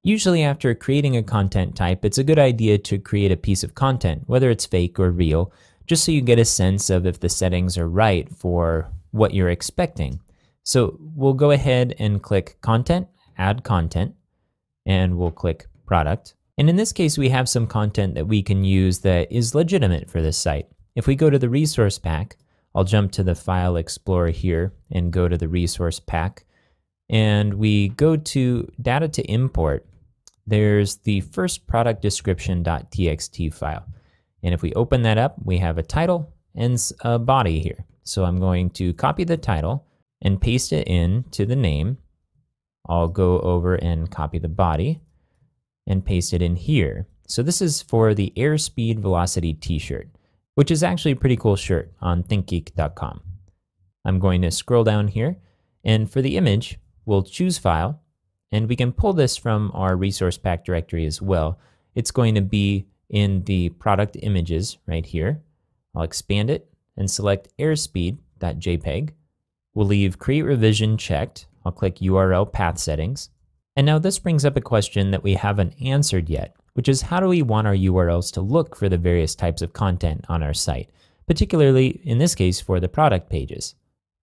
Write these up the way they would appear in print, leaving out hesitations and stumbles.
Usually after creating a content type, it's a good idea to create a piece of content, whether it's fake or real, just so you get a sense of if the settings are right for what you're expecting. So we'll go ahead and click Content, Add Content, and we'll click Product. And in this case, we have some content that we can use that is legitimate for this site. If we go to the resource pack, I'll jump to the File Explorer here and go to the resource pack. And we go to Data to Import. There's the first product description.txt file. And if we open that up, we have a title and a body here. So I'm going to copy the title and paste it into the name. I'll go over and copy the body and paste it in here. So this is for the Airspeed Velocity t-shirt, which is actually a pretty cool shirt on thinkgeek.com. I'm going to scroll down here, and for the image, we'll choose File, and we can pull this from our resource pack directory as well. It's going to be in the product images right here. I'll expand it and select airspeed.jpg. We'll leave Create Revision checked. I'll click URL Path Settings. And now this brings up a question that we haven't answered yet, which is how do we want our URLs to look for the various types of content on our site, particularly in this case for the product pages.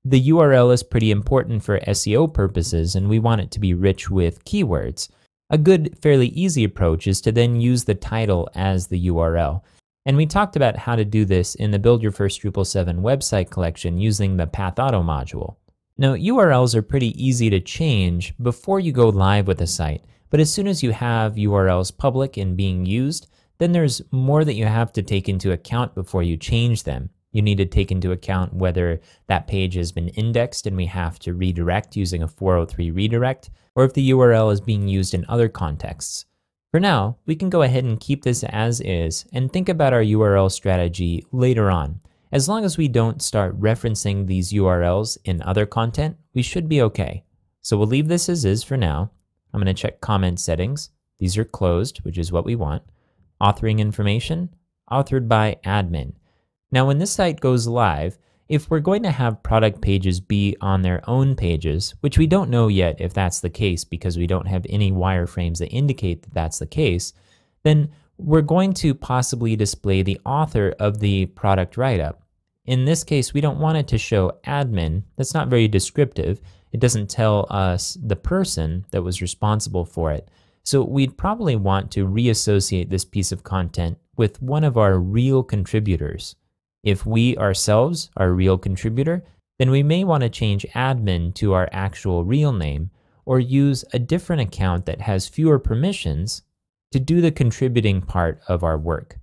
The URL is pretty important for SEO purposes, and we want it to be rich with keywords. A good, fairly easy approach is to then use the title as the URL. And we talked about how to do this in the Build Your First Drupal 7 website collection using the Path Auto module. Now, URLs are pretty easy to change before you go live with a site, but as soon as you have URLs public and being used, then there's more that you have to take into account before you change them. You need to take into account whether that page has been indexed and we have to redirect using a 403 redirect, or if the URL is being used in other contexts. For now, we can go ahead and keep this as is and think about our URL strategy later on. As long as we don't start referencing these URLs in other content, we should be okay. So we'll leave this as is for now. I'm going to check comment settings. These are closed, which is what we want. Authoring information, authored by admin. Now when this site goes live, if we're going to have product pages be on their own pages, which we don't know yet if that's the case because we don't have any wireframes that indicate that that's the case, then we're going to possibly display the author of the product write-up. In this case, we don't want it to show admin. That's not very descriptive. It doesn't tell us the person that was responsible for it. So we'd probably want to reassociate this piece of content with one of our real contributors. If we ourselves are a real contributor, then we may want to change admin to our actual real name or use a different account that has fewer permissions to do the contributing part of our work.